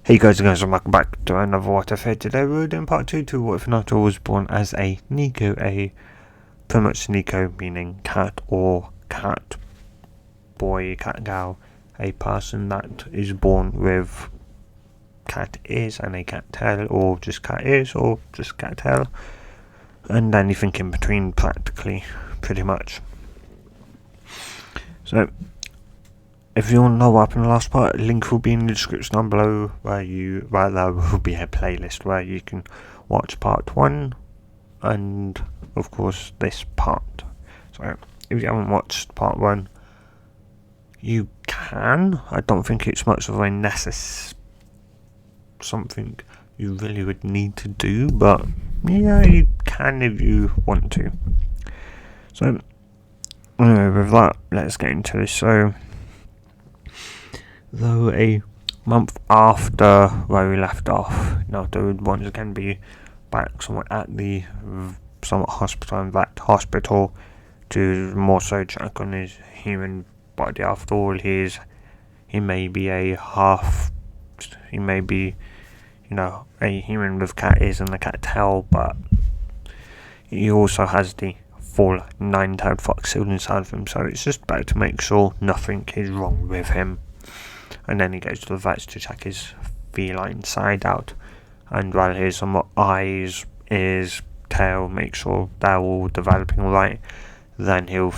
Hey guys and welcome back to another What If. Today we're doing part 2 to What If Naruto was born as a Neko, pretty much Neko meaning cat or cat boy, cat gal, a person that is born with cat ears and a cat tail, or just cat ears or just cat tail, and anything in between practically, pretty much. So, if you want to know what happened in the last part, link will be in the description down below, where there will be a playlist where you can watch part 1 and of course this part. So if you haven't watched part 1, you can. I don't think it's much of a something you really would need to do, but yeah, you can if you want to. So anyway, with that, let's get into this. So, though a month after where we left off, Naruto would once again be back somewhat at the hospital to more so check on his human body. After all, he may be a human with cat ears and a cat tail, but he also has the full 9-tailed fox still inside of him, so it's just better to make sure nothing is wrong with him. And then he goes to the vets to check his feline side out, and while his eyes, ears, tail, make sure they're all developing right, then he'll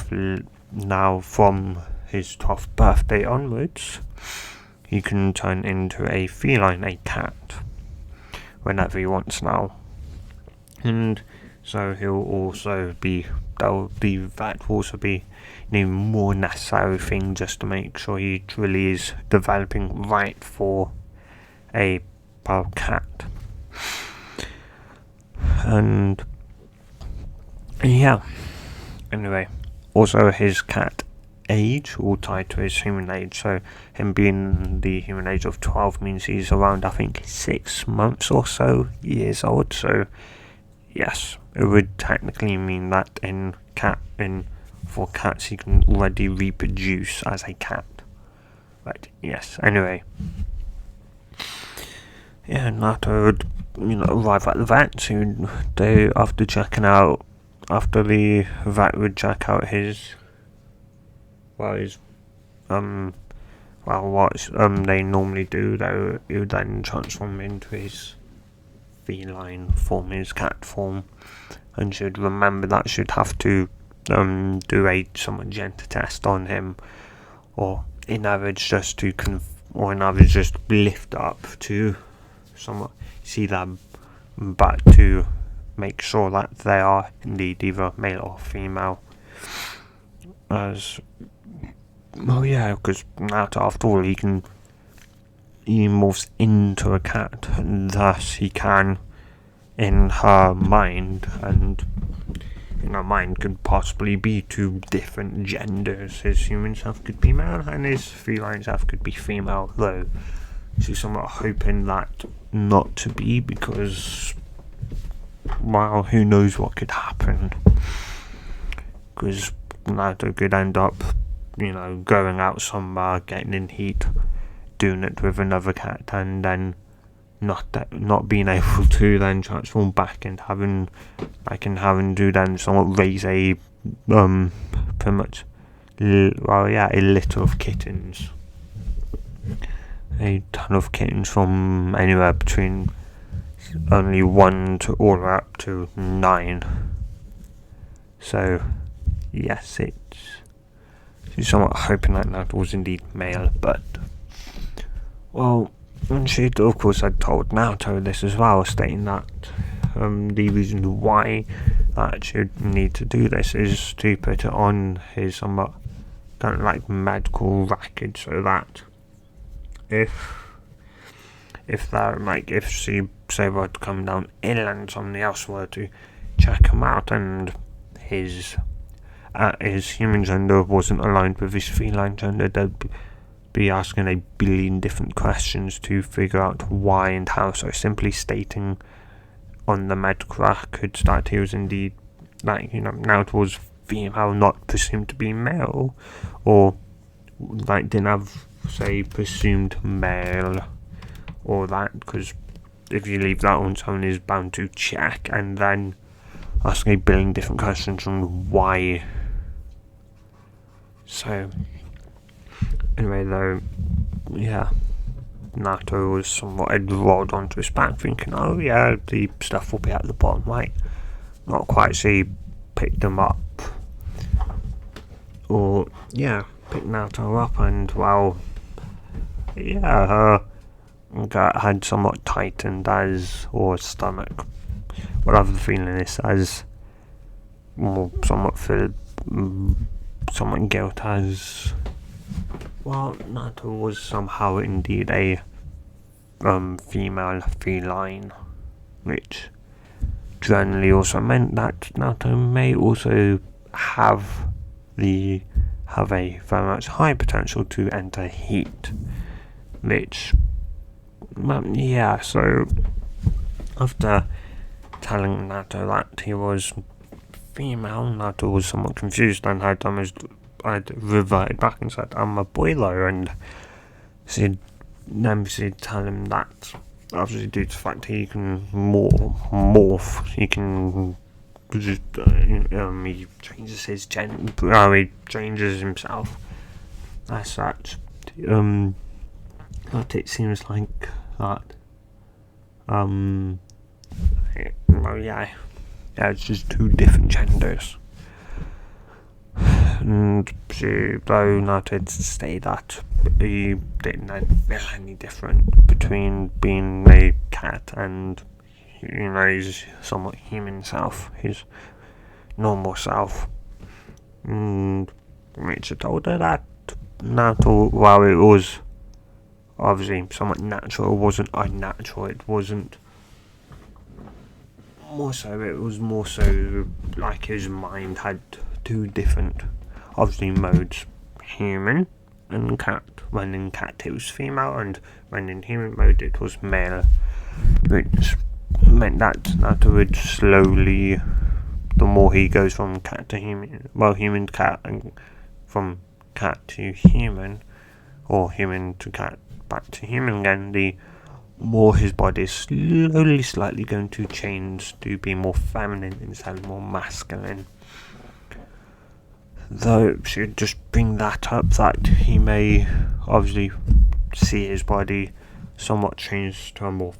now from his 12th birthday onwards, he can turn into a feline, a cat, whenever he wants now. And so that will also be an more necessary thing, just to make sure he truly is developing right for a cat. And yeah, anyway, also his cat age will tie to his human age, so him being the human age of 12 means he's around, I think, 6 months or so years old. So yes, it would technically mean that for cats he can already reproduce as a cat. Right, yes, anyway. Yeah, Naruto would, arrive at the vet after the vet would check out what they normally do, he would then transform into his feline form, his cat form, and should remember that should have to do a somewhat gentle test on him, or in average just lift up to somewhat see them back to make sure that they are indeed either male or female. Because Naruto, after all, he morphs into a cat, and thus he can, in her mind, and her mind could possibly be 2 different genders. His human self could be male and his feline self could be female, though she's somewhat hoping that not to be, because, well, who knows what could happen, because Naruto could end up going out somewhere, getting in heat, doing it with another cat, and then not being able to then transform back and having to then somewhat raise a pretty much a litter of kittens, a ton of kittens from anywhere between only 1 to all the way up to 9. So yes, she's somewhat hoping that was indeed male, but well, and she of course had told Naruto this as well, stating that the reason why that she would need to do this is to put it on his somewhat kind of like medical record, so that if she say were to come down ill and somebody else were to check him out and his human gender wasn't aligned with his feline gender, they'd be asking a billion different questions to figure out why and how. So simply stating on the medical record that he was indeed now it was female, not presumed to be male, or didn't have, say, presumed male or that, because if you leave that on, someone is bound to check and then ask a billion different questions on why. So, anyway, though, yeah, Naruto was somewhat rolled onto his back, thinking, oh yeah, the stuff will be at the bottom, right? Not quite, so he picked them up. Or, yeah, picked Naruto up, and, well, yeah, her gut had somewhat tightened as, or stomach, whatever the feeling is, as more somewhat filled, somewhat guilt as, well, Naruto was somehow indeed a female feline, which generally also meant that Naruto may also have a very much high potential to enter heat, which, yeah, so after telling Naruto that he was female, Naruto was somewhat confused and had reverted back and said, I'm a boy though, and she'd tell him that obviously due to the fact he can morph, he can just, he changes his gender, he changes himself as such, but it seems like that, it's just two different genders. And though Naruto did say that he didn't feel any different between being a cat and, his somewhat human self, his normal self. And Richard told her that Naruto, while it was obviously somewhat natural, it wasn't unnatural, it wasn't more so, it was more so like his mind had two different, obviously, modes, human and cat. When in cat it was female, and when in human mode it was male, which meant that Naruto would slowly, the more he goes from cat to human, human to cat, and from cat to human, or human to cat, back to human again, the more his body is slowly, slightly going to change to be more feminine instead of more masculine. Though she would just bring that up, that he may obviously see his body somewhat change to a more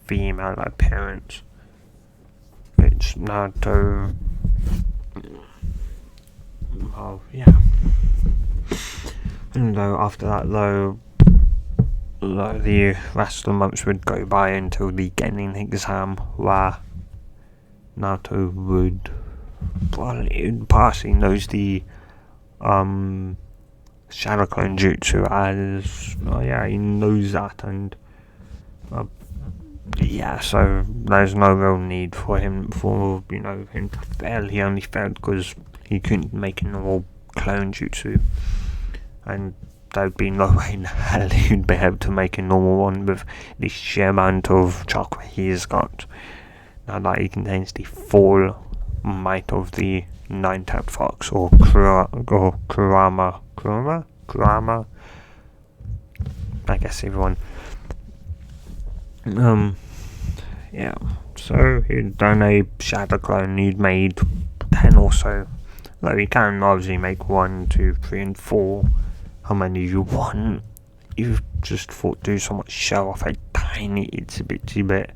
female appearance, which Naruto, and though after that, though the rest of the months would go by until the Genin exam, where Naruto would, partially knows the Shadow Clone Jutsu as, he knows that, and so there's no real need for him to fail. He only failed because he couldn't make a normal clone jutsu, and there'd be no way in hell he'd be able to make a normal one with the sheer amount of chakra he's got. Now that he contains the full might of the nine-tailed fox, or Kurama. I guess everyone. So he'd done a shadow clone. He'd made 10 or so. Though you can obviously make 1, 2, 3, and 4. How many you want? You've just thought do so much show off a tiny itsy bitsy bit.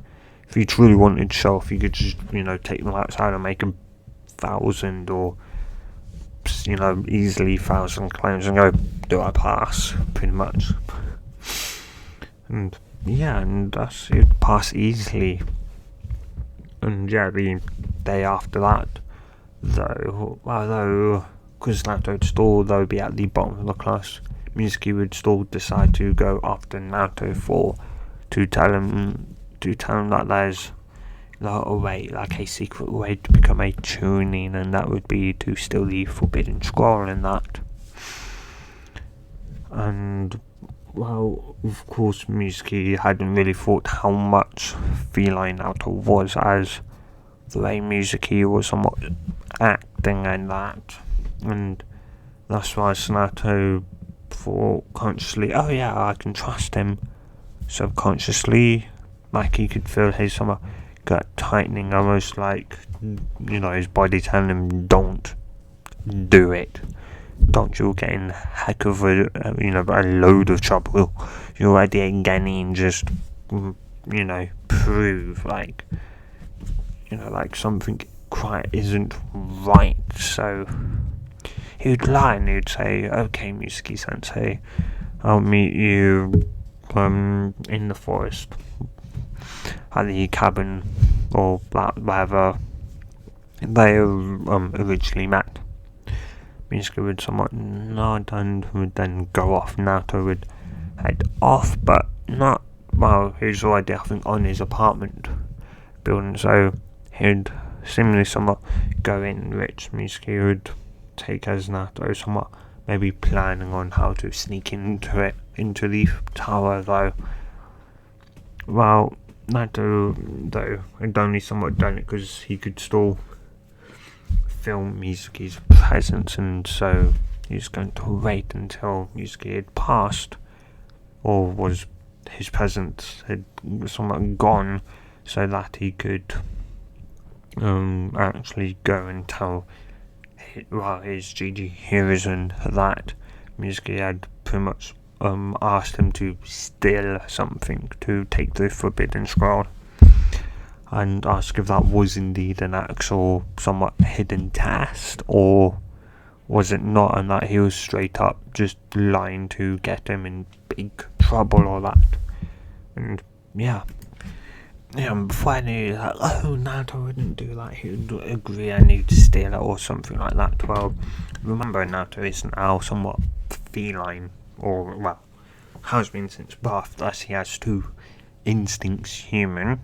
If you truly wanted to show off, you could just take them outside and make 1,000 or easily 1,000 clones and go, do I pass? Pretty much. And thus you'd pass easily. And the day after that, though, because Naruto would still be at the bottom of the class, Mizuki would still decide to go after Naruto to tell him that there's a way, like a secret way to become a Chunin, and that would be to steal the Forbidden Scroll in that. And, of course, Mizuki hadn't really thought how much feline Naruto was, as the way Mizuki was somewhat acting and that, and thus was Naruto thought consciously, oh yeah, I can trust him. Subconsciously, like he could feel his stomach gut tightening, almost like, his body telling him, don't do it. Don't, you'll get in heck of a load of trouble. You're already again just, prove like, like something quite isn't right. So he'd lie and he'd say, okay, Mitsuki sensei, I'll meet you in the forest at the cabin or wherever they originally met. Mitsuki would somewhat nod and would then go off. Naruto would head off, but not, well, he was already, I think, on his apartment building, so he'd seemingly somewhat go in, which Mitsuki would take as Naruto somewhat maybe planning on how to sneak into the tower, though. Well, Naruto, though, had only somewhat done it because he could still film Mitsuki's presence, and so he was going to wait until Mitsuki had passed, or was his presence had somewhat gone, so that he could actually go and tell his GG heroes and that Mitsuki had pretty much asked him to steal something to take the Forbidden Scroll, and ask if that was indeed an actual somewhat hidden test, or was it not, and that he was straight up just lying to get him in big trouble or that. And before I knew, like, oh, Naruto wouldn't do that, he would agree and he'd steal it or something like that. Well, remember, Naruto is now somewhat feline, or, well, has been since birth, thus he has two instincts human,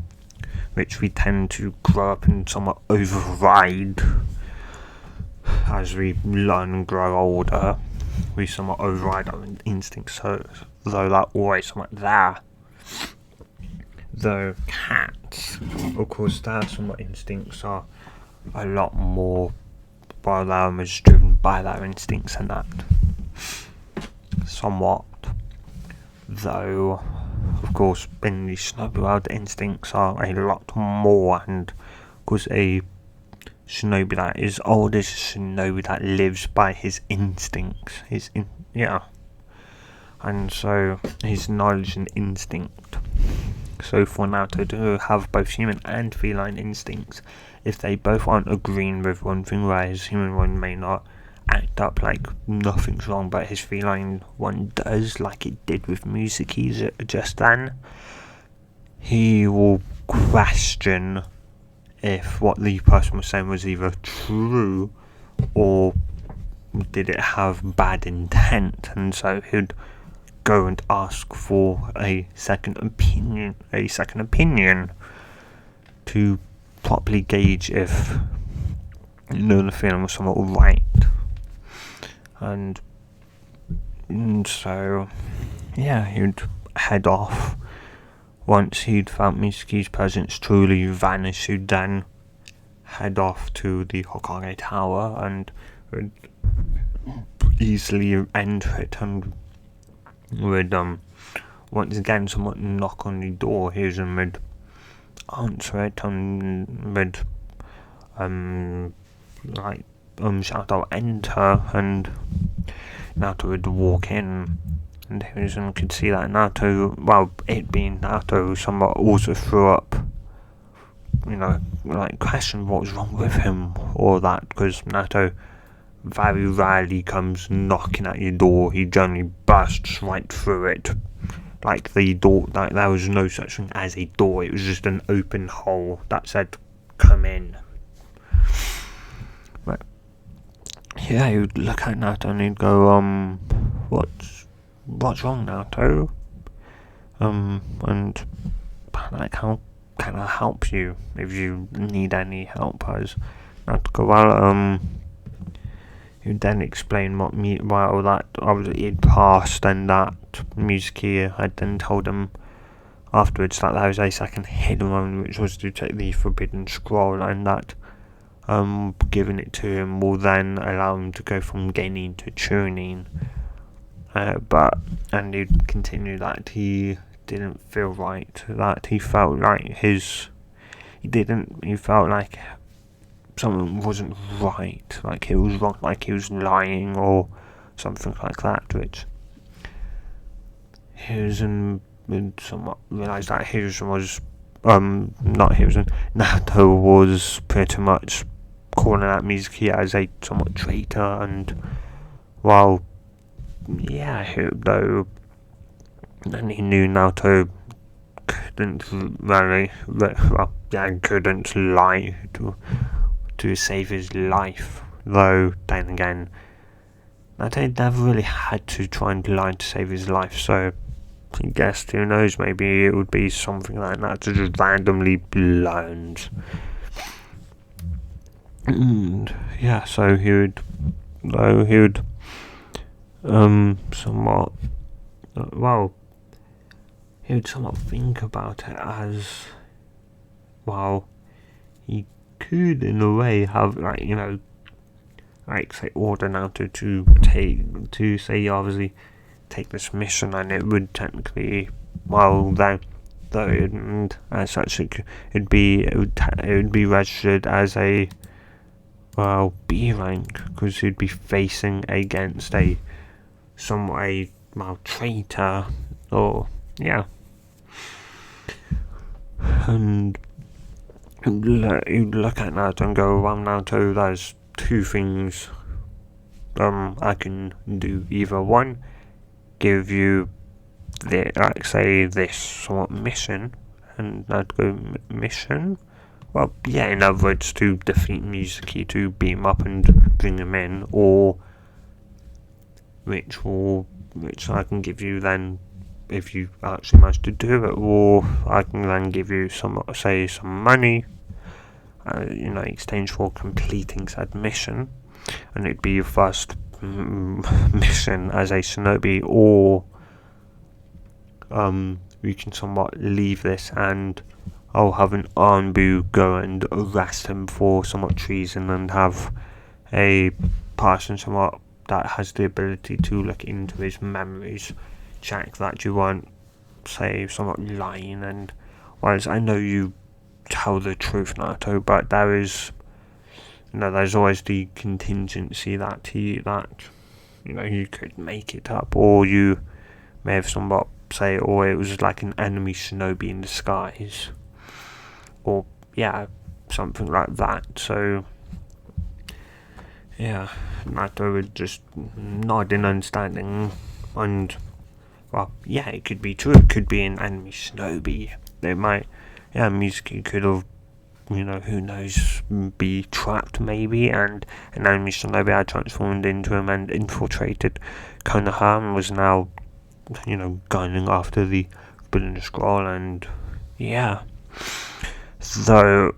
which we tend to grow up and somewhat override as we learn and grow older. We somewhat override our instincts, so though that always somewhat there. Though cats, of course, their somewhat instincts are a lot more, while they're as driven by their instincts and that. Somewhat. Though, of course, in the Shinobi world, the instincts are a lot more, and of course, a Shinobi that is old is a Shinobi that lives by his instincts. And so his knowledge and instinct. So for Naruto to have both human and feline instincts, if they both aren't agreeing with one thing, where his human one may not act up like nothing's wrong, but his feline one does, like it did with Mitsuki's just then, he will question if what the person was saying was either true or did it have bad intent, and so he'd go and ask for a second opinion to properly gauge if the feeling was somewhat right. And so, he'd head off. Once he'd found Mitsuki's presence truly vanished, he'd then head off to the Hokage Tower and would easily enter it, and would once again somewhat knock on the door. His and would answer it and would shout out enter, and Naruto would walk in, and Hiruzen could see that Naruto, well, it being Naruto, somewhat also threw up, questioned what was wrong with him or that, because Naruto very rarely comes knocking at your door. He generally bursts right through it, like the door, like there was no such thing as a door, it was just an open hole that said come in. But you'd look at Naruto and he'd go, what's wrong, Naruto? And like, how can I help you if you need any help? As Naruto go, well, he'd then explain that he'd passed, and that Mitsuki had then told him afterwards that there was a second hidden one, which was to take the Forbidden Scroll, and that giving it to him will then allow him to go from Genin to Chunin, and he'd continue that he didn't feel right, that he felt like he felt like something wasn't right, like he was wrong, like he was lying or something like that, which Hiruzen would somewhat realise that Naruto was pretty much calling out Mizuki as a somewhat traitor, and while though and he knew Naruto couldn't couldn't lie to save his life, though then again Naruto never really had to try and lie to save his life, so I guess, who knows, maybe it would be something like that to just randomly learns. And yeah, so he would somewhat he would somewhat think about it as, well, he could in a way have, say, order Naruto to say obviously take this mission, and it would technically, and as such it would be registered as a B rank, because he'd be facing against a traitor, or and you'd look at Naruto and go, well, Naruto, there's two things I can do. Either one, give you this somewhat mission, and I'd go mission. Well, yeah, in other words, to defeat Mizuki, to beat him up and bring him in, or which I can give you then if you actually manage to do it, or I can then give you some money, in exchange for completing said mission, and it'd be your first mission as a shinobi, or we can somewhat leave this and I'll have an Anbu go and arrest him for somewhat treason, and have a person somewhat that has the ability to look into his memories, check that you weren't, say, somewhat lying, and whereas I know you tell the truth, Naruto, but there's always the contingency that you could make it up, or you may have somewhat say, or it was like an enemy shinobi in disguise, or something like that. So Naruto would just nod in understanding, and it could be true, it could be an enemy shinobi. They might, Mizuki could have, who knows, be trapped maybe, and an enemy shinobi had transformed into him and infiltrated Konoha, and was now, gunning after the Forbidden Scroll, and though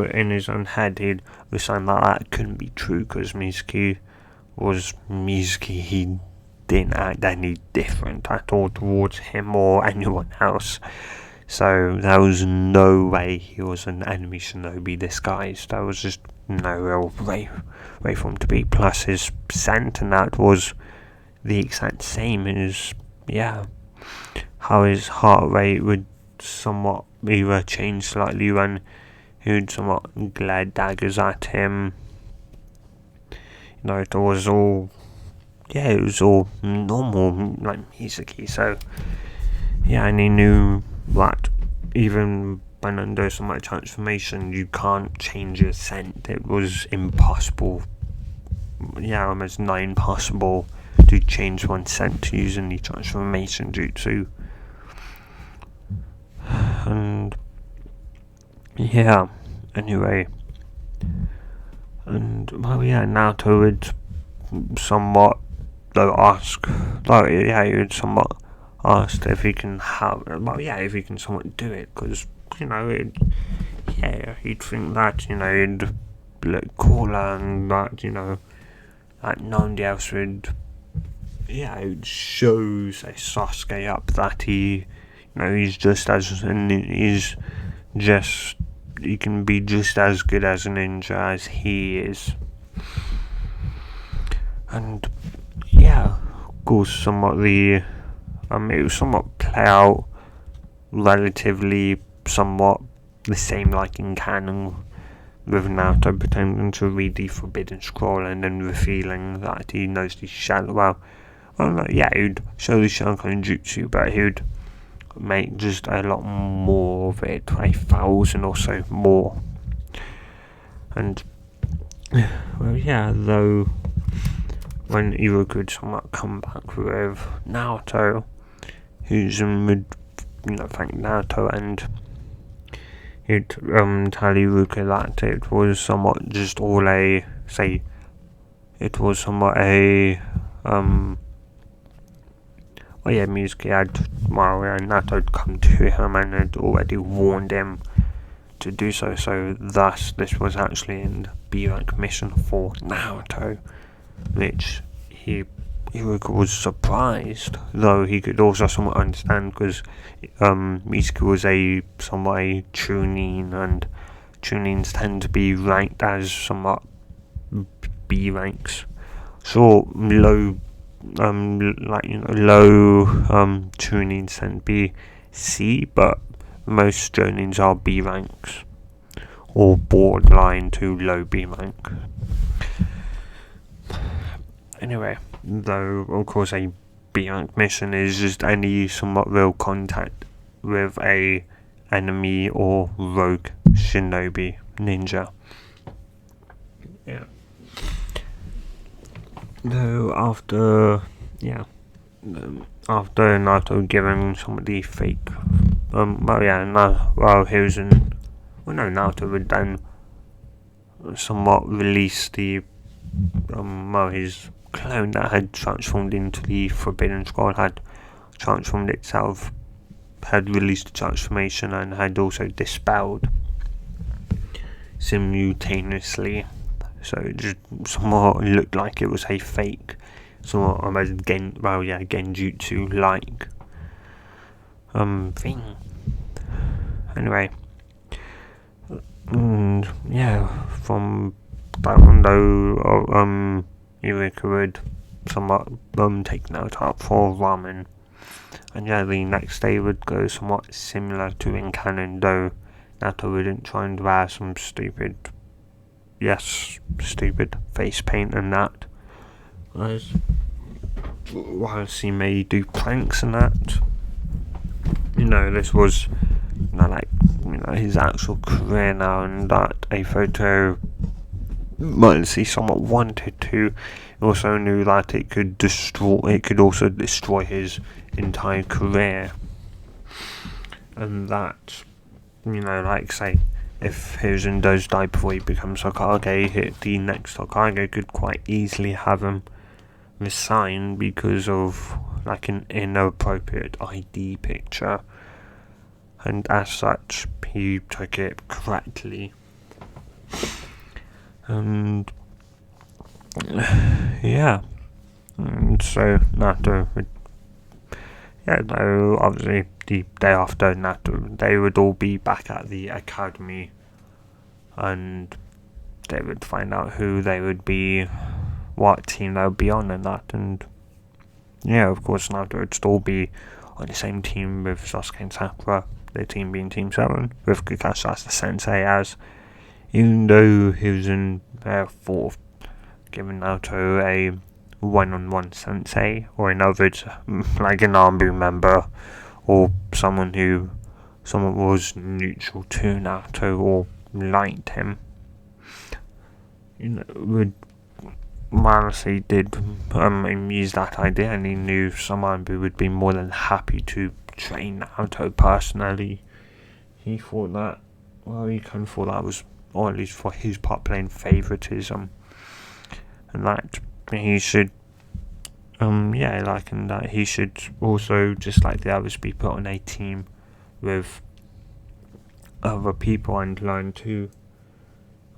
in his own head he'd understand that couldn't be true, because Mizuki was Mizuki. He didn't act any different at all towards him or anyone else, so there was no way he was an enemy shinobi disguised. There was just no real way for him to be, plus his scent, and that was the exact same as how his heart rate would somewhat either change slightly when he would somewhat glare daggers at him. It was all normal, like Mizuki. So and he knew that even when under some transformation, you can't change your scent. It was impossible. Almost nigh impossible to change one's scent using the transformation jutsu. And anyway, and Naruto would somewhat ask, he would somewhat ask if he can if he can somewhat do it, because he'd think that he'd look cooler, and that that nobody else would it would show, say, Sasuke up that he he's just as, and he can be just as good as a ninja as he is. And yeah, of course, somewhat it was somewhat play out relatively somewhat the same like in canon, with Naruto pretending to read the Forbidden Scroll and then revealing that he knows the Shadow. Yeah, he'd show the Sharingan Jutsu, but he'd make just a lot more of it, 1,000 or so more. And well, yeah, though when Iruka would somewhat come back with Naruto, Hizen would, thank Naruto, and he'd tell Iruka that it was somewhat just all it was somewhat Mizuki Naruto had come to him and had already warned him to do so, so thus this was actually in B-rank mission for Naruto, which Iruka was surprised, though he could also somewhat understand because Mizuki was somewhat a Chunin, and Chunins tend to be ranked as somewhat B ranks. So low Chunins tend to be C, but most Chunins are B ranks, or borderline to low B rank. Anyway, though of course a B rank mission is just any somewhat real contact with a enemy or rogue shinobi ninja. Yeah. Though after Naruto giving some of the fake Naruto would then somewhat release the his clone that had transformed into the Forbidden Scroll had transformed itself, had released the transformation, and had also dispelled simultaneously. So it just somewhat looked like it was a fake, somewhat almost Genjutsu like thing. Anyway, from that one though, Iruka would somewhat take Naruto out for ramen, and the next day would go somewhat similar to in canon, though Naruto wouldn't try and wear some stupid face paint and that, whilst he may do pranks and that. This was his actual career now, and that a photo he somewhat wanted to. He also knew that it could also destroy his entire career, and that say if Hizen does die before he becomes Hokage, the next Hokage could quite easily have him resign because of an inappropriate ID picture, and as such he took it correctly. And and so Naruto would, though obviously the day after Naruto, they would all be back at the academy, and they would find out who they would be, what team they would be on, and that. And of course Naruto would still be on the same team with Sasuke and Sakura, their team being Team 7, with Kakashi as the sensei, as even though he was in thought of giving Naruto a one-on-one sensei, or in other words, like an army member, or someone was neutral to Naruto or liked him, he did use that idea, and he knew someone who would be more than happy to train Naruto personally. He thought that, that was, or at least for his part, playing favoritism, and that he should, and that he should also, just like the others, be put on a team with other people and learn to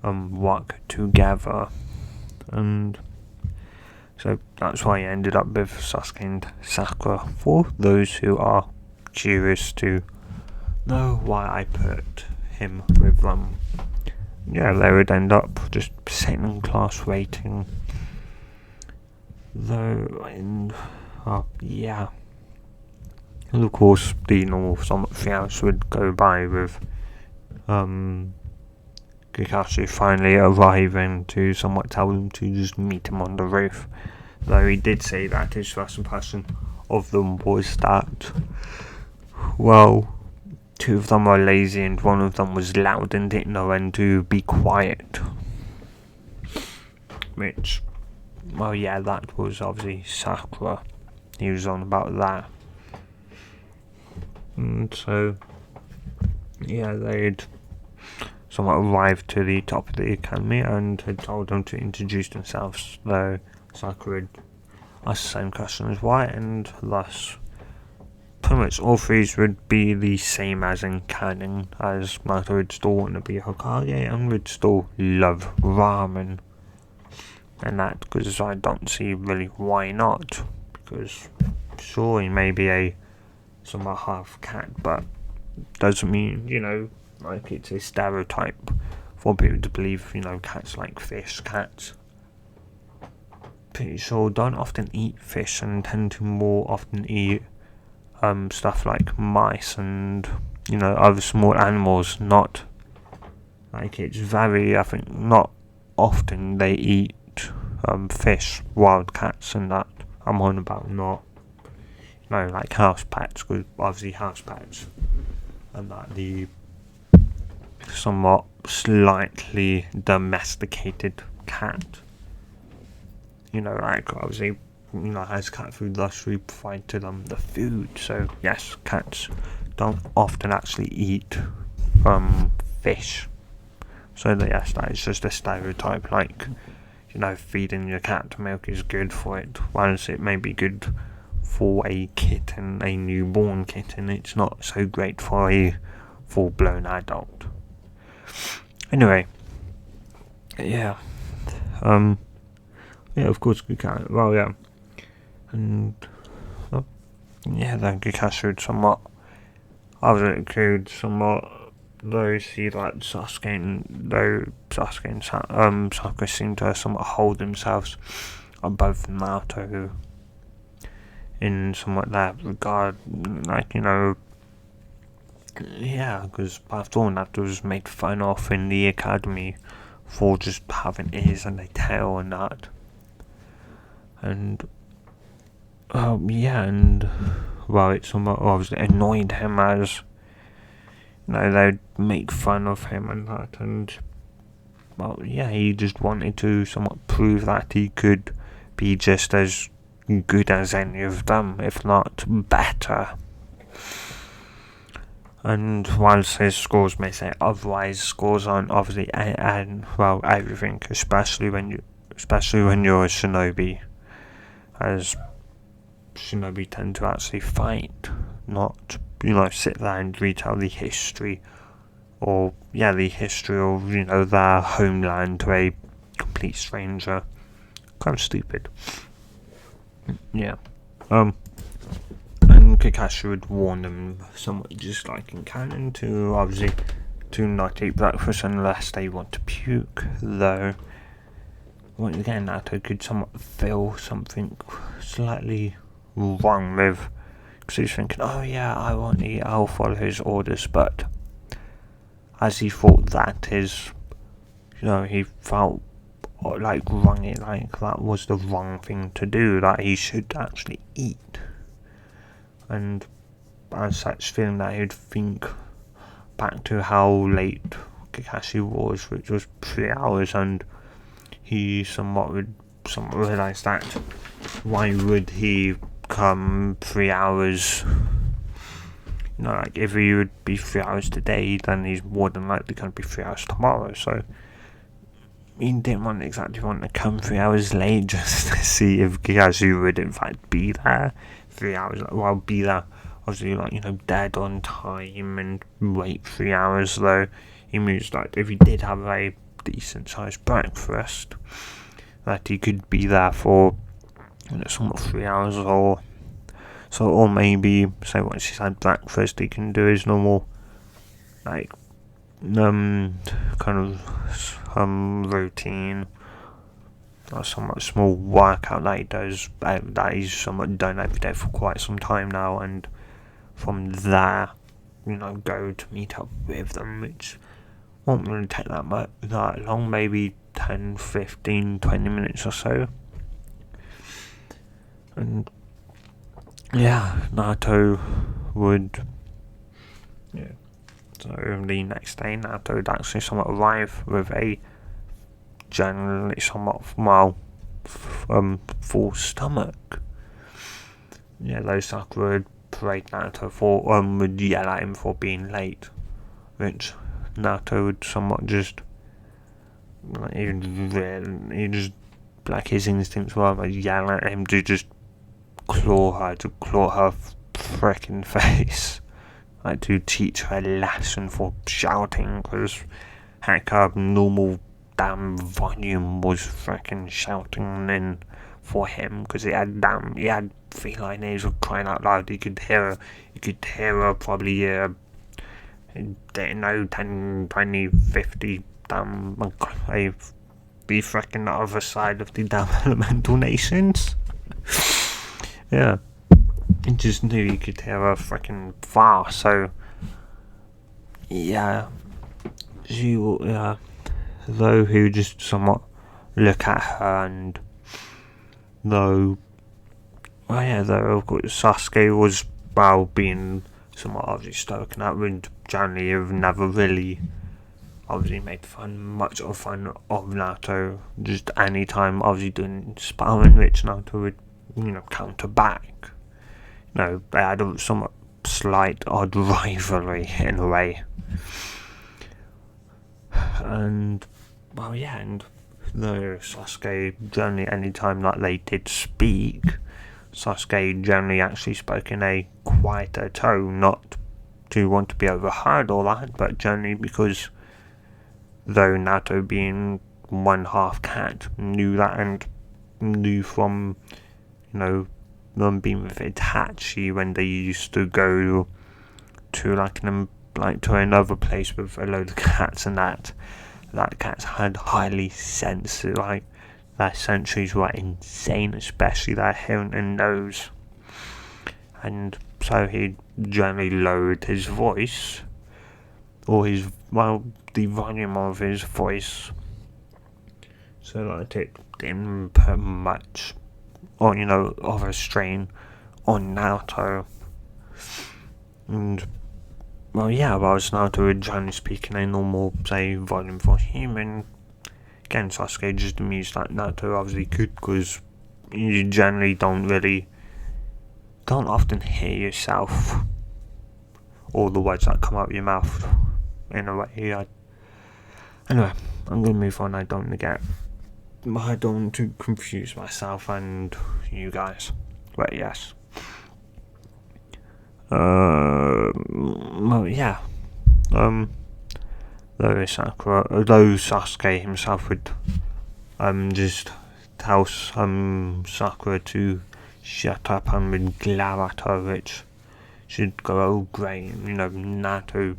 work together. And so that's why he ended up with Sasuke and Sakura. For those who are curious to know why I put him with them, they would end up just sitting in class waiting Though, and yeah. And of course, the normal somewhat 3 hours would go by with Kakashi finally arriving to somewhat tell them to just meet him on the roof. Though he did say that his first impression of them was that, well, 2 of them were lazy and 1 of them was loud and didn't know when to be quiet. Which, well, yeah, that was obviously Sakura. He was on about that. And so, yeah, they'd somewhat arrived to the top of the academy and had told them to introduce themselves, though Sakura had asked the same question as White, and thus pretty much all 3 would be the same as in canon, as Naruto would still want to be Hokage and would still love ramen. And that, because I don't see really why not, because sure he may be a somewhat half cat, but doesn't mean, like it's a stereotype for people to believe, cats like fish. Cats, pretty sure, don't often eat fish and tend to more often eat stuff like mice and, other small animals. Not like it's very, I think, not often they eat fish, wild cats and that. I'm on about not, like house pets, because obviously house pets and that the somewhat slightly domesticated cat, like obviously, has cat food, thus we provide to them the food. So yes, cats don't often actually eat fish. So yes, that is just a stereotype, like, feeding your cat milk is good for it, whilst it may be good for a kitten, a newborn kitten, it's not so great for a full-blown adult. Anyway, yeah, of course Kakashi, well, yeah, and, then Kakashi would somewhat, I would include somewhat, though see like Sasuke and Sakura seem to somewhat hold themselves above Naruto in somewhat that regard, like, because after all, Naruto was made fun of in the academy for just having ears and a tail and that. And, and, well, it somewhat obviously annoyed him as, they'd make fun of him and that, and, well, yeah, he just wanted to somewhat prove that he could be just as good as any of them, if not better. And whilst his scores may say otherwise, scores aren't obviously everything, especially when you're a shinobi, as shinobi tend to actually fight, not sit there and retell the history of their homeland to a complete stranger. Kind of stupid. Yeah. And Kakashi would warn them, somewhat just like in canon, to obviously to not eat breakfast unless they want to puke, though once again Naruto could somewhat feel something slightly wrong with, because he's thinking, oh yeah, I won't eat, I'll follow his orders, but as he thought that he felt like wrong, like that was the wrong thing to do, that he should actually eat. And as such, feeling that he'd think back to how late Kakashi was, which was 3 hours, and he somewhat realise that why would he come 3 hours? Like if he would be 3 hours today, then he's more than likely going to be 3 hours tomorrow. So he didn't exactly want to come 3 hours late just to see if Kakashi would in fact be there 3 hours. Well, be there, obviously, dead on time and wait 3 hours. Though he means that if he did have a decent sized breakfast, that he could be there for somewhat 3 hours or so, or maybe say once he's had breakfast, he can do his normal kind of routine somewhat small workout that he does, that he's somewhat done every day for quite some time now, and from there, go to meet up with them, which won't really take that long, maybe 10, 15, 20 minutes or so. And yeah, Naruto would, yeah. So the next day, Naruto would actually somewhat arrive with a generally somewhat full stomach. Yeah, though Sakura would parade Naruto would yell at him for being late, which Naruto would somewhat just, he just, like his instincts were, like, yell at him to just claw her freaking face, like to teach her a lesson for shouting, because heck, her normal damn volume was freaking shouting in for him, because he had feline ears of crying out loud. You could hear her probably, I don't know, 10, 20, 50 damn, be freaking the other side of the damn elemental nations. Yeah, you just knew you could hear her freaking far, so yeah, though he would just somewhat look at her, and though of course Sasuke was, being somewhat obviously stoken up, and generally have never really obviously made much of fun of Naruto, just any time obviously doing sparring, which Naruto would, counter back. They had a somewhat slight odd rivalry in a way. And though Sasuke generally, any time that they did speak, Sasuke generally actually spoke in a quieter tone, not to want to be overheard or that, but generally because, though Naruto being one half cat, knew that, and knew from, them being with Itachi when they used to go to to another place with a load of cats, and that cats had highly sensitive, their sensories were insane, especially their hearing and nose, and so he generally lowered his voice, or the volume of his voice, so that it didn't put much on, of a strain on Naruto. And whilst Naruto would generally speak in a normal, say, volume for human, again, Sasuke just amused that Naruto obviously could, because you generally don't often hear yourself, or the words that come out of your mouth, in a way. Anyway, I'm going to move on. I don't want to confuse myself and you guys. But yes. Though Sasuke himself would just tell Sakura to shut up and would glare at her, which should go, oh great, Naruto's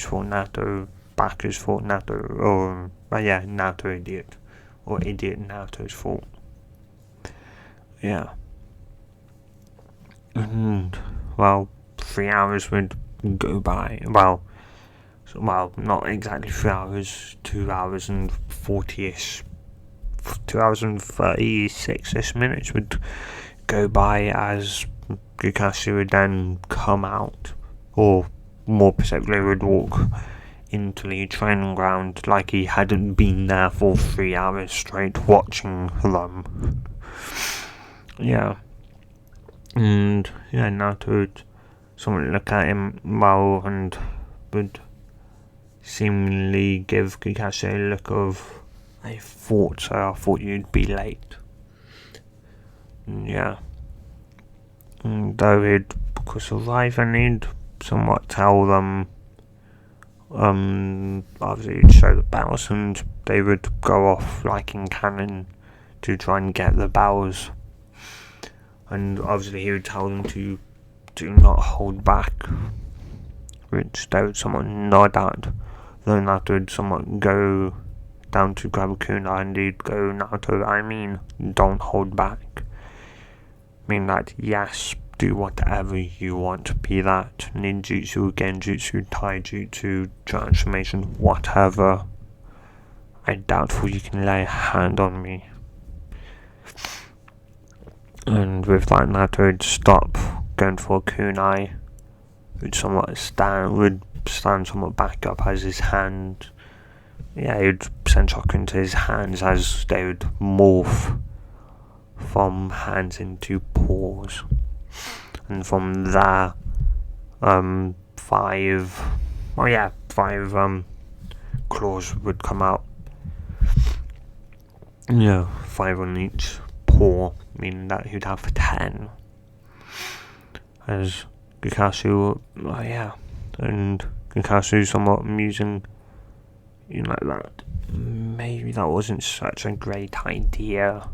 fault, Naruto backers fault, Naruto idiot, or idiot Naruto's fault. Yeah. And 3 hours would go by. Well, not exactly 3 hours. 2 hours and 40ish. 2 hours and 36ish minutes would go by as Kakashi would then come out, or more specifically would walk into the training ground like he hadn't been there for 3 hours straight watching them. Yeah. And Naruto would someone look at him and would seemingly give Kakashi a look of, I thought you'd be late. Yeah. And though he'd, of course, arrive, and he'd somewhat tell them, obviously he'd show the bells, and they would go off like in cannon to try and get the bells. And obviously he would tell them to do not hold back, which they would somewhat nod at. Then that would somewhat go down to grab a kunai, and he'd go, Naruto, I mean, don't hold back. Mean that, yes, do whatever you want, be that ninjutsu, genjutsu, taijutsu, transformation, whatever. I doubtful you can lay a hand on me. And with that, Naruto would stop going for a kunai, would stand somewhat back up as his hand. Yeah, he would send chakra into his hands as they would morph from hands into paws. And from there, five claws would come out. Yeah, 5 on each paw, meaning that he'd have 10. As Kakashi, and Kakashi somewhat amusing, like that. Maybe that wasn't such a great idea.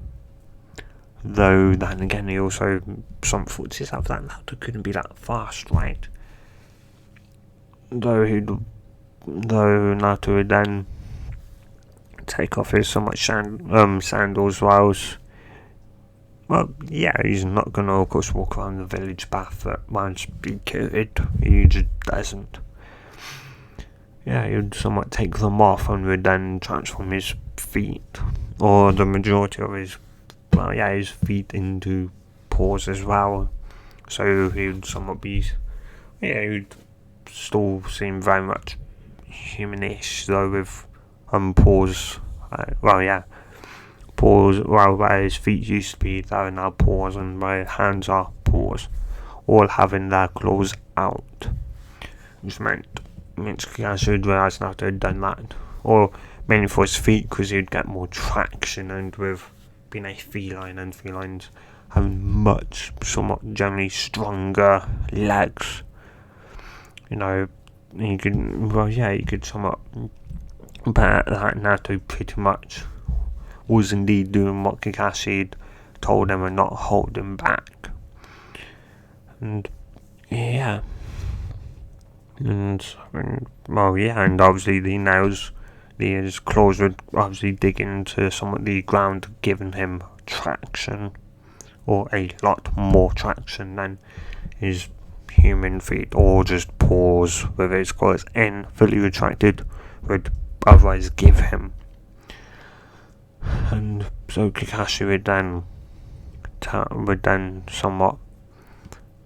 Though, then again, he also some thought to himself that Naruto couldn't be that fast, right? Though Naruto would then take off his somewhat sandals whilst, he's not going to, of course, walk around the village path that must be good. He just doesn't. Yeah, he would somewhat take them off and would then transform his feet, or the majority of his feet into paws as well. So he would somewhat be, he would still seem very much humanish, though with paws. Paws. Well, where his feet used to be, they are now paws, and my hands are paws, all having their claws out. Which meant Kakashi would realise Naruto had done that, or mainly for his feet, because he'd get more traction, and with being a feline, and felines having somewhat generally stronger legs, he could somewhat bet that Naruto pretty much was indeed doing what Kakashi had told him and not holding back. And obviously the nails, his claws would obviously dig into somewhat the ground, giving him traction, or a lot more traction than his human feet, or just paws with his claws in fully retracted would otherwise give him. And so Kakashi would then somewhat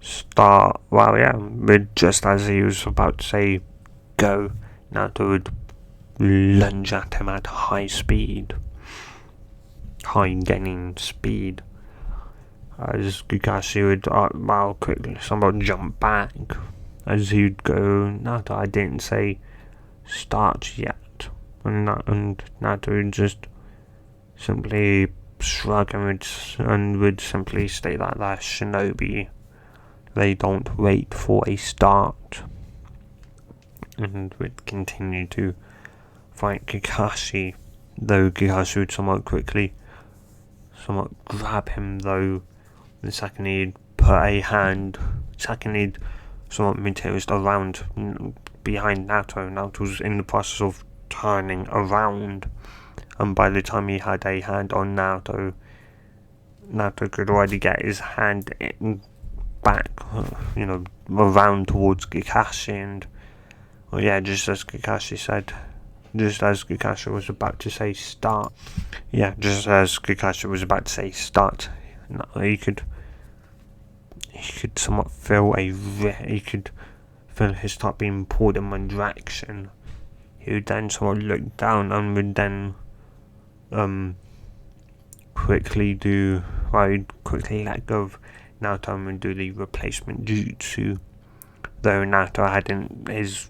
start, just as he was about to say go, Naruto would lunge at him at high gaining speed, as Kakashi would quickly somewhat jump back, as he'd go, Naruto, I didn't say start yet, and Naruto would just simply shrug and would simply state that they're shinobi. They don't wait for a start, and would continue to fight Kakashi, though Kakashi would somewhat grab him, though the second he'd somewhat materialized around behind Naruto. Naruto was in the process of turning around, and by the time he had a hand on Naruto could already get his hand back, around towards Kakashi, and just as Kakashi was about to say start, he could somewhat feel his top being pulled in one direction. He would then somewhat look down and would then quickly let go of Naruto and do the replacement jutsu. Though Naruto his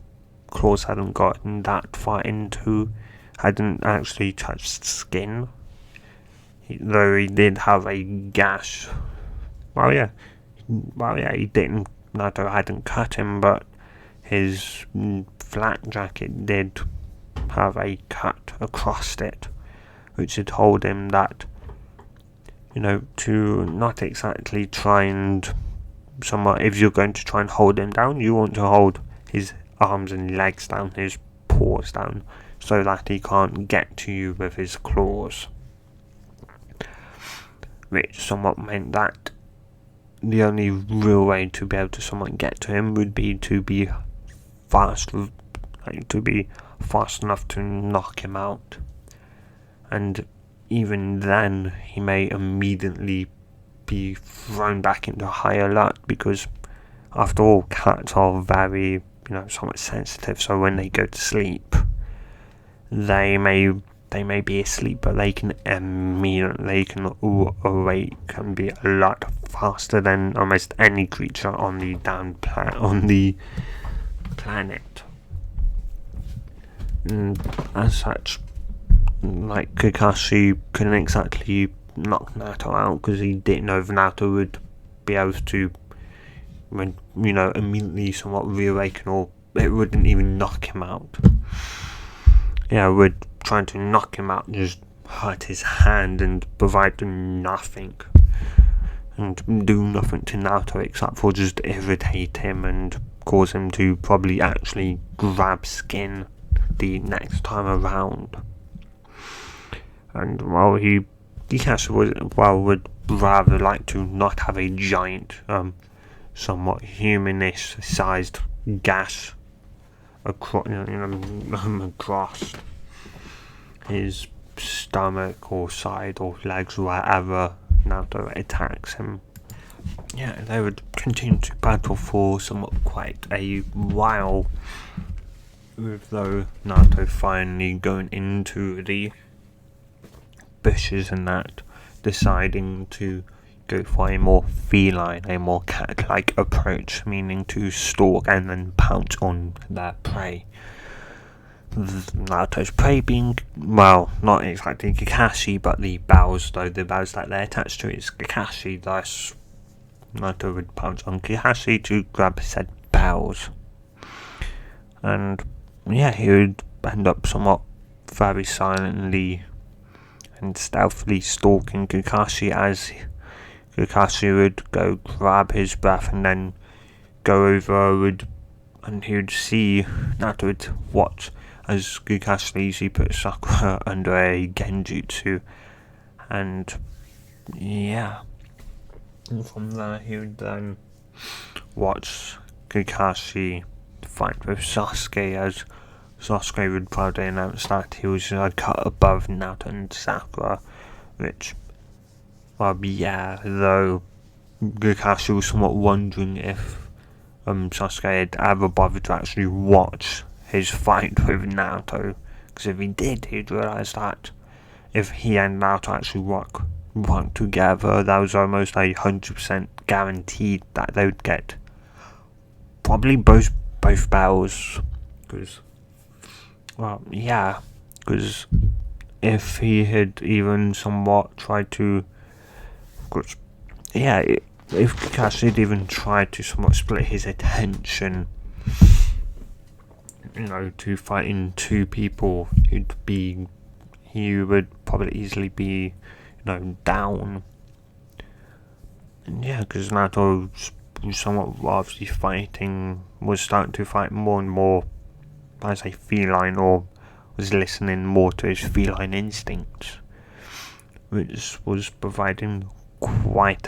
claws hadn't gotten that far hadn't actually touched skin. Though he did have a gash. He didn't. Naruto hadn't cut him, but his flak jacket did have a cut across it, which had told him that, to not exactly try and if you're going to try and hold him down, you want to hold his arms and legs down, his paws down, so that he can't get to you with his claws. Which somewhat meant that the only real way to be able to somewhat get to him would be to be fast, enough to knock him out. And even then, he may immediately be thrown back into high alert, because after all, cats are very, somewhat sensitive, so when they go to sleep, they may be asleep, but they can awake and be a lot faster than almost any creature on the planet. And as such, like, Kakashi couldn't exactly knock Naruto out, because he didn't know if Naruto would be able to, immediately somewhat reawaken, or it wouldn't even knock him out. Trying to knock him out just hurt his hand and provide nothing, and do nothing to Naruto except for just irritate him and cause him to probably actually grab skin the next time around. And while he would rather like to not have a giant, somewhat humanish sized gash across his stomach or side or legs, wherever Naruto attacks him. Yeah, they would continue to battle for somewhat quite a while, with though Naruto finally going into the bushes and that, deciding to go for a more feline, a more cat-like approach, meaning to stalk and then pounce on their prey. Naruto's prey being, well, not exactly Kakashi, but the bells, though the bells that they're attached to is Kakashi, thus Naruto would pounce on Kakashi to grab said bells. And yeah, he would end up somewhat very silently and stealthily stalking Kakashi, as Kakashi would go grab his breath and then go over, and he would see Naruto would watch as Kakashi easily put Sakura under a genjutsu, and yeah, and from there he would then watch Kakashi fight with Sasuke, as Sasuke would proudly announce that he was a cut above Naruto and Sakura, which, well, yeah, though Kakashi was somewhat wondering if Sasuke had ever bothered to actually watch his fight with Naruto, because if he did, he'd realise that if he and Naruto actually work together, that was almost 100% guaranteed that they would get probably both battles, because, well, yeah, because if he had even somewhat tried to, if Kakashi had even tried to somewhat split his attention, to fighting two people, he would probably easily be, down. And yeah, because Naruto was somewhat obviously was starting to fight more and more as a feline, or was listening more to his feline instincts, which was providing quite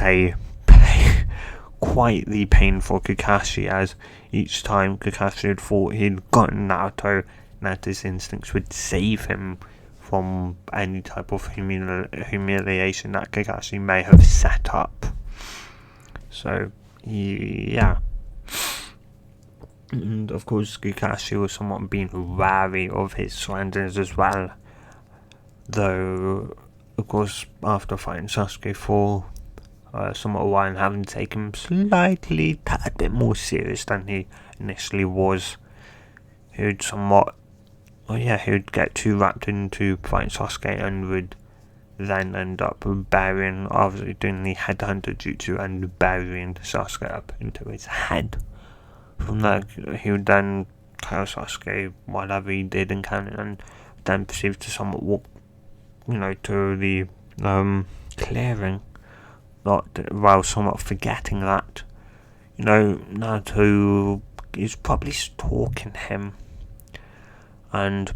the pain for Kakashi, as each time Kakashi had thought he'd gotten Naruto, Naruto's instincts would save him from any type of humiliation that Kakashi may have set up. So, yeah. And of course, Kakashi was somewhat being wary of his surroundings as well, though, of course, after fighting Sasuke for somewhat a while and having to take him slightly tad bit more serious than he initially was, he would get too wrapped into fighting Sasuke and would then end up obviously doing the headhunter jutsu and burying Sasuke up into his head. From there, he would then tell Sasuke whatever he did encounter, and then proceed to somewhat walk, to the clearing. While somewhat forgetting that, Naruto is probably stalking him, and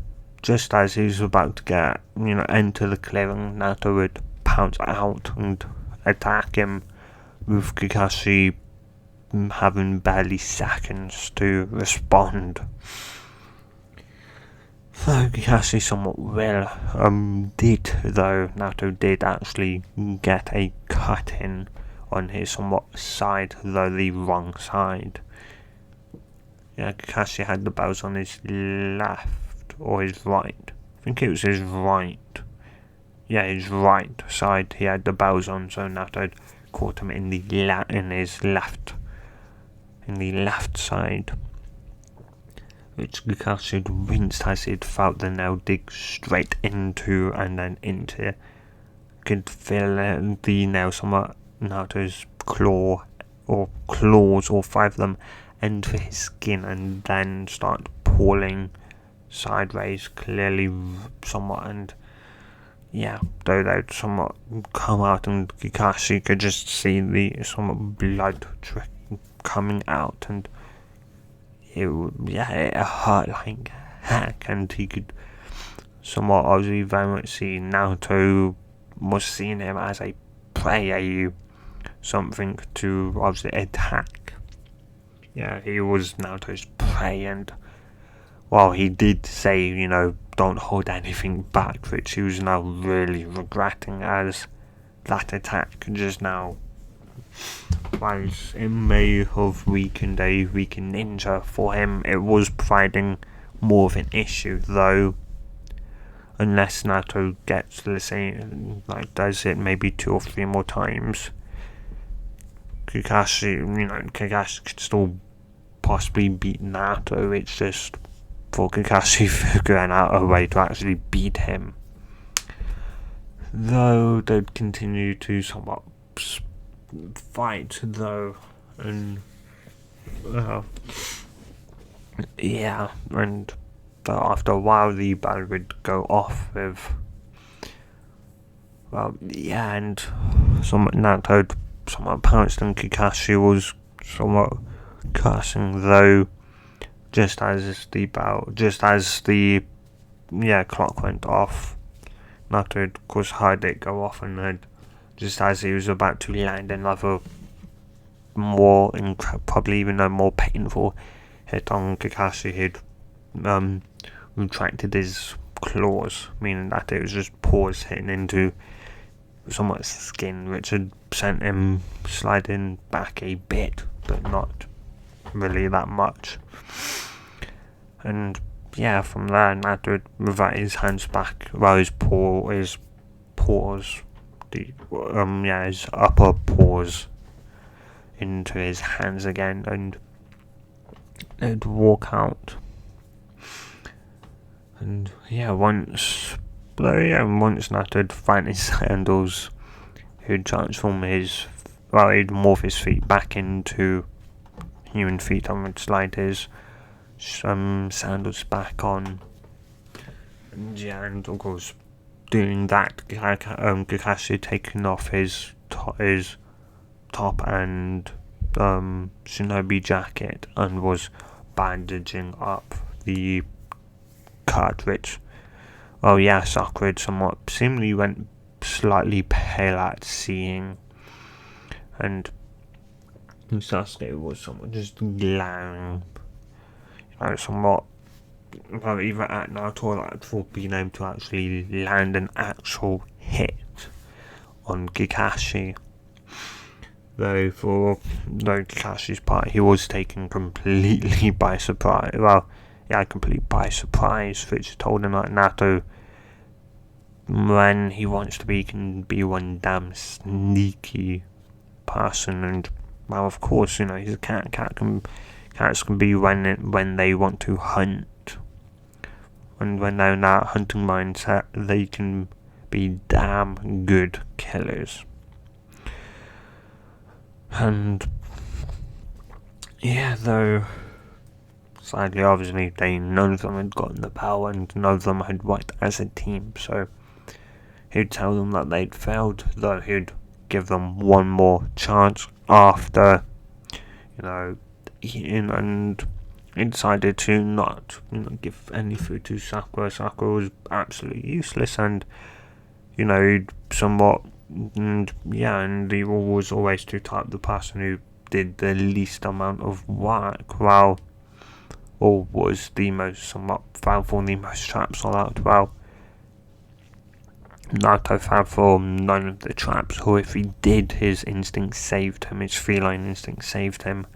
just as he was about to get, enter the clearing, Naruto would pounce out and attack him, with Kakashi having barely seconds to respond. So Kakashi somewhat Naruto did actually get a cut in on his somewhat side, though the wrong side. Yeah, Kakashi had the bells on his left or his right. I think it was his right. Yeah, his right side he had the bells on, so Naruto caught him in the left side, which Kakashi had winced as he'd felt the nail dig straight into and then into. Could feel the nail somewhat Naruto's claws, all five of them, enter his skin and then start pulling sideways, clearly somewhat, and yeah, though they'd somewhat come out and Kakashi could just see the somewhat blood coming out, and it hurt like heck, and he could somewhat obviously very much see Naruto was seeing him as a prey, something to obviously attack. Yeah, he was Naruto's prey, and while he did say, don't hold anything back, which he was now really regretting, as that attack just now, whilst it may have weakened a weakened ninja, for him it was providing more of an issue, though unless Naruto gets, let's say, does it maybe 2 or 3 more times, Kakashi could still possibly beat Naruto. It's just for Kakashi figuring out a way to actually beat him. Though they'd continue to somewhat fight, though, and and after a while the battle would go off with, and somewhat Naruto somewhat pounced and Kakashi was somewhat cursing, though just as the clock went off, Naruto of course heard it go off, and then just as he was about to land another probably even a more painful hit on Kakashi, he'd retracted his claws, meaning that it was just paws hitting into somewhat skin, which had sent him sliding back a bit, but not really that much. And from there, Naruto would revert his hands back, his upper paws into his hands again, and they'd walk out. And once Naruto find his sandals, he'd transform he'd morph his feet back into human feet, and would slide his sandals back on. And of course, doing that, Kakashi taking off his top and shinobi jacket and was bandaging up the cut, which Sakura somewhat seemingly went slightly pale at seeing, and Sasuke was somewhat just glaring, somewhat either at Naruto or for being able to actually land an actual hit on Kakashi. Though Kakashi's part, he was taken completely by surprise. Completely by surprise, which told him that Naruto, when he wants to be, can be one damn sneaky person. And of course, he's a cat. Cats can be when they want to hunt, and when they're in that hunting mindset, they can be damn good killers. And though sadly, obviously, none of them had gotten the power, and none of them had worked as a team, so he'd tell them that they'd failed, though he'd give them one more chance after, and he decided to not, give any food to Sakura. Sakura was absolutely useless, and somewhat, and he was always to type the person who did the least amount of work, or was the most somewhat found for the most traps allowed. Naruto found for none of the traps, or if he did, his instinct saved him, his feline instinct saved him,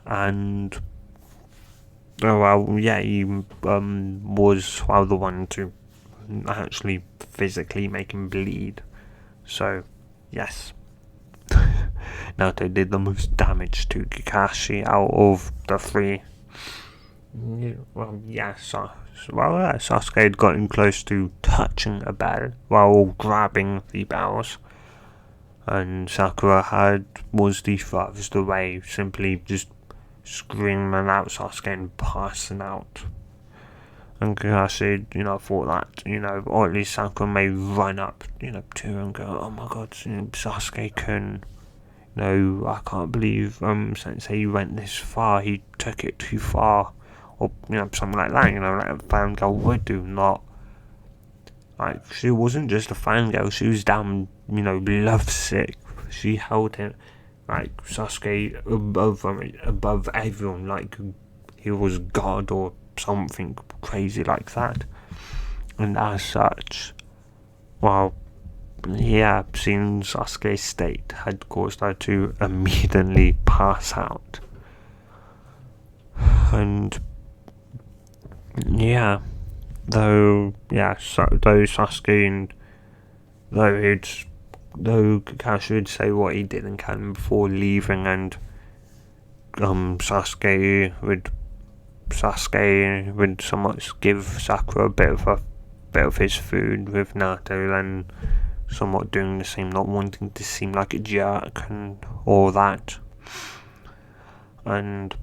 and he was the one to actually physically make him bleed. So, yes. Naruto did the most damage to Kakashi out of the three. Sasuke had gotten close to touching a bell while grabbing the bells, and Sakura was the farthest away, simply just screaming out Sasuke and passing out. And Kakashi, thought that, or at least Sakura may run up, to her and go, oh my god, Sasuke can, I can't believe, Sensei went this far, he took it too far, or, something like that, like a fangirl would do, not, like, she wasn't just a fangirl, she was damn, lovesick, she held him, like, Sasuke above everyone, like, he was God or something crazy like that. And as such, seeing Sasuke's state had caused her to immediately pass out. And though Sasuke and though Kakashi would say what he did and can before leaving, and Sasuke would somewhat give Sakura a bit of his food with Naruto, then somewhat doing the same, not wanting to seem like a jerk and all that. And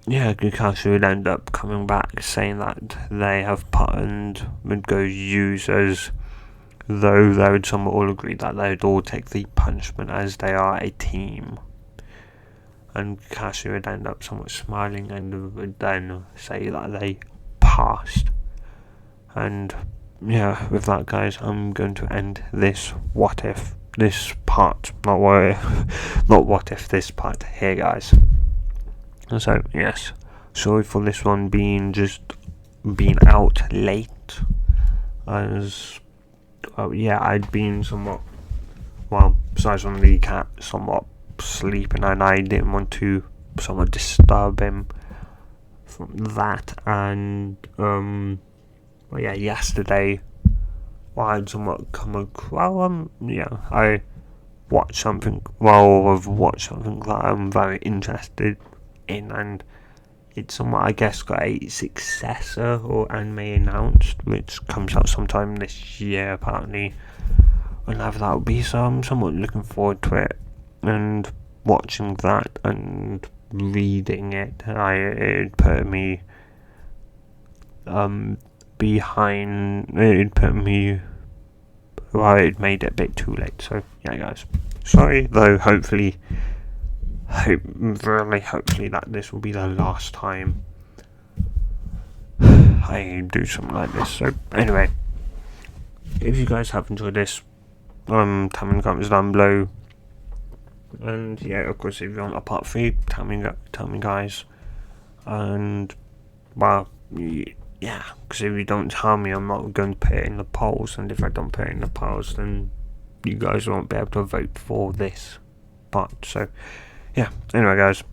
Kakashi would end up coming back saying that they have partnered with Goju's, as though they would somewhat all agree that they would all take the punishment as they are a team. And Kakashi would end up somewhat smiling and would then say that they passed. And with that, guys, I'm going to end this this part here, guys. So yes, sorry for this one being out late, as I'd been somewhat, besides from the cat somewhat sleeping, and I didn't want to somewhat disturb him from that. And yesterday I'd somewhat come across I've watched something that I'm very interested in, and it's somewhat, I guess, got a successor or anime announced, which comes out sometime this year apparently, whenever that will be. So I'm somewhat looking forward to it and watching that and reading it. It put me it made it a bit too late. So guys, sorry, though. Hopefully that this will be the last time I do something like this. So anyway, if you guys have enjoyed this, tell me in the comments down below. And of course, if you want a part 3, tell me guys. And because if you don't tell me, I'm not going to put it in the polls, and if I don't put it in the polls, then you guys won't be able to vote for this part. So anyway, guys,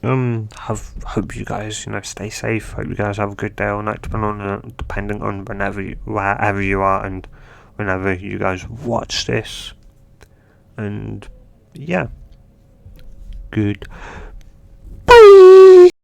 hope you guys stay safe. Hope you guys have a good day or night, depending on wherever you are and whenever you guys watch this. And good